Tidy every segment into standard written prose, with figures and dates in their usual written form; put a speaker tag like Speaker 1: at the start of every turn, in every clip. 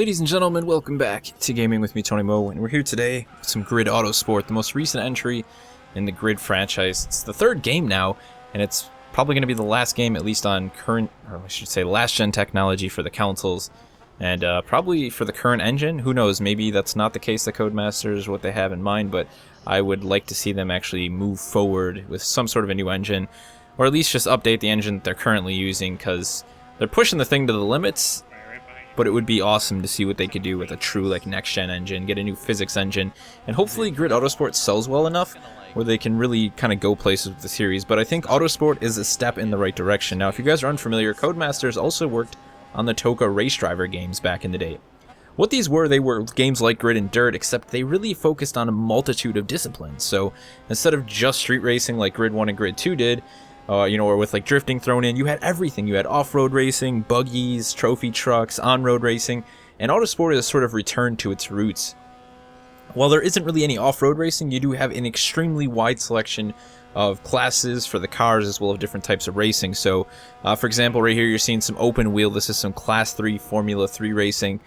Speaker 1: Ladies and gentlemen, welcome back to Gaming with me, Tony Mo, and we're here today with some Grid Autosport, the most recent entry in the Grid franchise. It's the third game now, and it's probably going to be the last game, at least on current, or I should say last-gen technology for the consoles, and probably for the current engine. Who knows, maybe that's not the case, the Codemasters, what they have in mind, but I would like to see them actually move forward with some sort of a new engine, or at least just update the engine that they're currently using, because they're pushing the thing to the limits. But it would be awesome to see what they could do with a true next-gen engine, get a new physics engine, and hopefully Grid Autosport sells well enough where they can really kind of go places with the series. But I think Autosport is a step in the right direction. Now, if you guys are unfamiliar, Codemasters also worked on the Toka race driver games back in the day. What these were, they were games like Grid and Dirt, except they really focused on a multitude of disciplines. So instead of just street racing like Grid 1 and Grid 2 did, or with drifting thrown in, you had everything. You had off-road racing, buggies, trophy trucks, on-road racing, and Autosport has sort of returned to its roots. While there isn't really any off-road racing, you do have an extremely wide selection of classes for the cars as well as different types of racing. So, for example, right here you're seeing some open wheel. This is some Class 3 Formula 3 racing.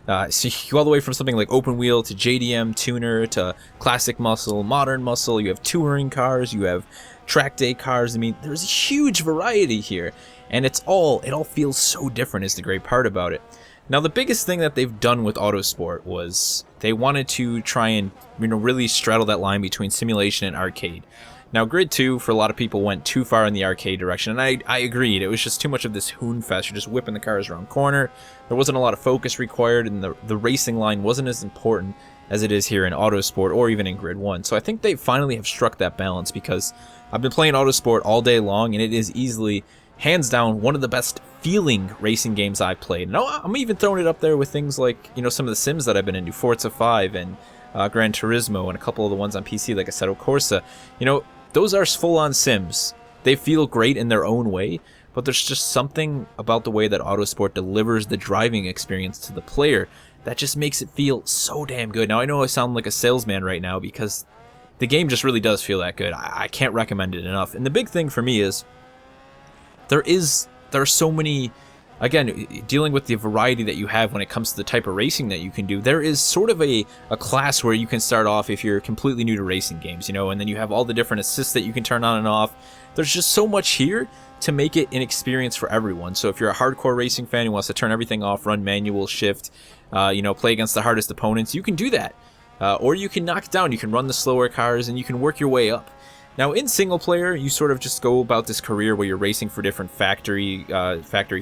Speaker 1: So you go all the way from something like open wheel to JDM tuner to classic muscle, modern muscle. You have touring cars, you have track day cars. I mean, there's a huge variety here, and it all feels so different is the great part about it. Now, the biggest thing that they've done with Autosport was they wanted to try and really straddle that line between simulation and arcade. Now, Grid 2, for a lot of people, went too far in the arcade direction, and I agreed. It was just too much of this hoon fest. You're just whipping the cars around corner. There wasn't a lot of focus required, and the racing line wasn't as important as it is here in Autosport or even in Grid 1. So I think they finally have struck that balance, because I've been playing Autosport all day long, and it is easily, hands down, one of the best feeling racing games I've played. And I'm even throwing it up there with things like, some of the Sims that I've been into, Forza 5 and Gran Turismo, and a couple of the ones on PC like Assetto Corsa. Those are full-on Sims. They feel great in their own way, but there's just something about the way that Autosport delivers the driving experience to the player that just makes it feel so damn good. Now, I know I sound like a salesman right now because the game just really does feel that good. I can't recommend it enough. And the big thing for me is there are so many, again, dealing with the variety that you have when it comes to the type of racing that you can do. There is sort of a class where you can start off if you're completely new to racing games, and then you have all the different assists that you can turn on and off. There's just so much here to make it an experience for everyone. So if you're a hardcore racing fan who wants to turn everything off, run manual, shift, play against the hardest opponents, you can do that. Or you can knock it down, you can run the slower cars, and you can work your way up. Now, in single player, you sort of just go about this career where you're racing for different factory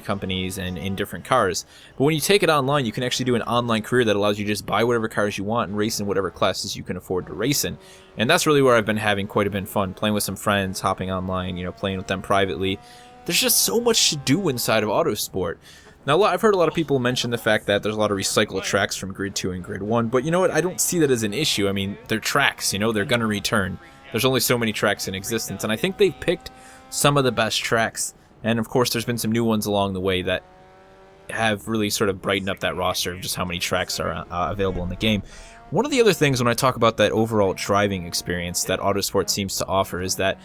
Speaker 1: companies and in different cars. But when you take it online, you can actually do an online career that allows you to just buy whatever cars you want and race in whatever classes you can afford to race in. And that's really where I've been having quite a bit of fun, playing with some friends, hopping online, playing with them privately. There's just so much to do inside of Autosport. Now, I've heard a lot of people mention the fact that there's a lot of recycled tracks from Grid 2 and Grid 1, but you know what? I don't see that as an issue. I mean, they're tracks, they're going to return. There's only so many tracks in existence, and I think they've picked some of the best tracks. And of course, there's been some new ones along the way that have really sort of brightened up that roster of just how many tracks are available in the game. One of the other things when I talk about that overall driving experience that Autosport seems to offer is that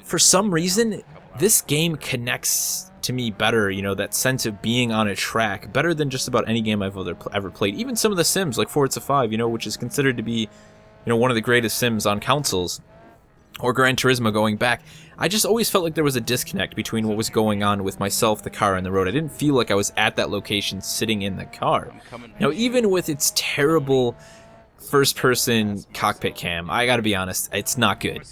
Speaker 1: for some reason, this game connects to me better, that sense of being on a track, better than just about any game I've ever played. Even some of the Sims, like Forza 5, which is considered to be one of the greatest Sims on consoles, or Gran Turismo going back. I just always felt like there was a disconnect between what was going on with myself, the car, and the road. I didn't feel like I was at that location sitting in the car. Now, even with its terrible first-person cockpit cam, I gotta be honest, it's not good.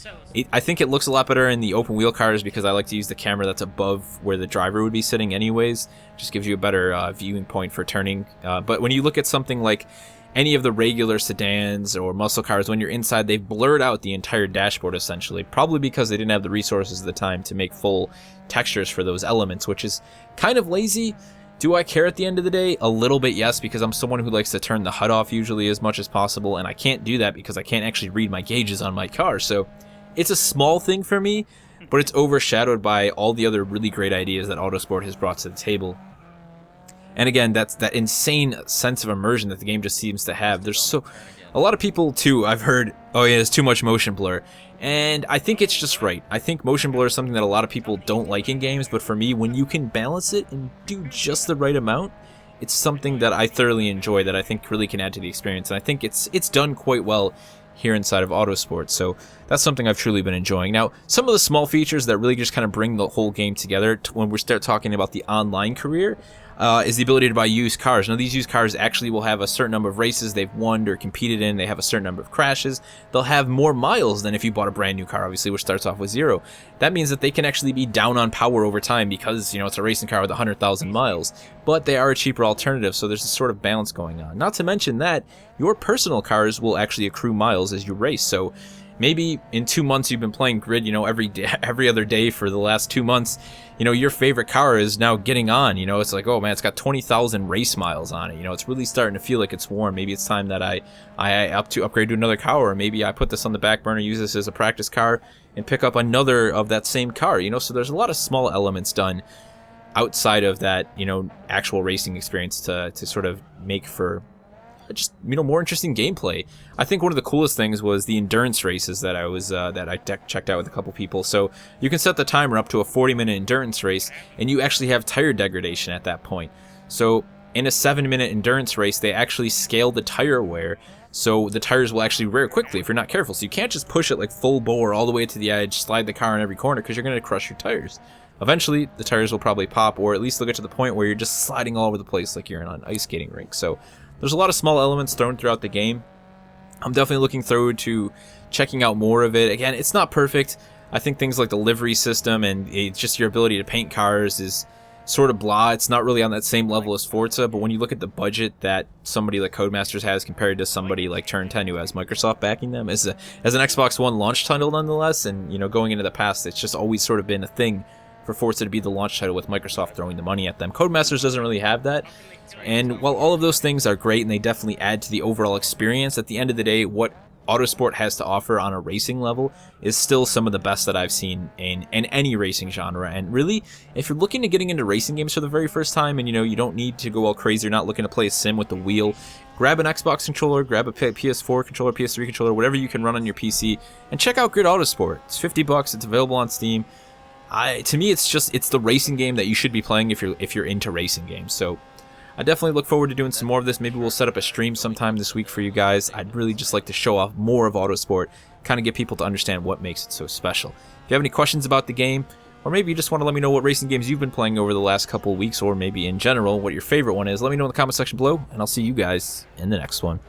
Speaker 1: I think it looks a lot better in the open-wheel cars because I like to use the camera that's above where the driver would be sitting anyways. Just gives you a better viewing point for turning. But when you look at something like any of the regular sedans or muscle cars, when you're inside, they've blurred out the entire dashboard essentially, probably because they didn't have the resources at the time to make full textures for those elements, which is kind of lazy. Do I care at the end of the day? A little bit, yes, because I'm someone who likes to turn the HUD off usually as much as possible, and I can't do that because I can't actually read my gauges on my car. So it's a small thing for me, but it's overshadowed by all the other really great ideas that Autosport has brought to the table. And again, that's that insane sense of immersion that the game just seems to have. There's a lot of people too, I've heard, oh yeah, there's too much motion blur. And I think it's just right. I think motion blur is something that a lot of people don't like in games, but for me, when you can balance it and do just the right amount, it's something that I thoroughly enjoy, that I think really can add to the experience, and I think it's done quite well here inside of Autosport. So that's something I've truly been enjoying. Now, some of the small features that really just kind of bring the whole game together when we start talking about the online career is the ability to buy used cars. Now, these used cars actually will have a certain number of races they've won or competed in. They have a certain number of crashes. They'll have more miles than if you bought a brand new car, obviously, which starts off with 0. That means that they can actually be down on power over time because, you know, it's a racing car with 100,000 miles. But they are a cheaper alternative, so there's a sort of balance going on. Not to mention that your personal cars will actually accrue miles as you race. So maybe in 2 months you've been playing Grid, you know, every other day for the last 2 months. You know, your favorite car is now getting on. You know, it's like, oh man, it's got 20,000 race miles on it. You know, it's really starting to feel like it's warm. Maybe it's time that I upgrade to another car, or maybe I put this on the back burner, use this as a practice car, and pick up another of that same car. You know, so there's a lot of small elements done outside of that, you know, actual racing experience to sort of make for just, you know, more interesting gameplay. I think one of the coolest things was the endurance races that I checked out with a couple people. So you can set the timer up to a 40-minute endurance race, and you actually have tire degradation at that point. So in a 7-minute endurance race, they actually scale the tire wear, so the tires will actually wear quickly if you're not careful. So you can't just push it like full bore all the way to the edge, slide the car in every corner, because you're going to crush your tires. Eventually, the tires will probably pop, or at least they'll get to the point where you're just sliding all over the place like you're in an ice skating rink. So there's a lot of small elements thrown throughout the game. I'm definitely looking forward to checking out more of it. Again, it's not perfect. I think things like the livery system and just your ability to paint cars is sort of blah. It's not really on that same level as Forza, but when you look at the budget that somebody like Codemasters has compared to somebody like Turn 10 who has Microsoft backing them as an Xbox One launch title nonetheless, and you know, going into the past, it's just always sort of been a thing for Forza to be the launch title with Microsoft throwing the money at them. Codemasters doesn't really have that, and while all of those things are great and they definitely add to the overall experience, at the end of the day, what Autosport has to offer on a racing level is still some of the best that I've seen in any racing genre. And really, if you're looking to getting into racing games for the very first time, and you know, you don't need to go all crazy, you're not looking to play a sim with the wheel, grab an Xbox controller, grab a PS4 controller, PS3 controller, whatever you can run on your PC, and check out Grid Autosport. It's $50, it's available on Steam. To me, it's the racing game that you should be playing if you're into racing games. So I definitely look forward to doing some more of this. Maybe we'll set up a stream sometime this week for you guys. I'd really just like to show off more of Autosport, kind of get people to understand what makes it so special. If you have any questions about the game, or maybe you just want to let me know what racing games you've been playing over the last couple of weeks, or maybe in general what your favorite one is, let me know in the comment section below, and I'll see you guys in the next one.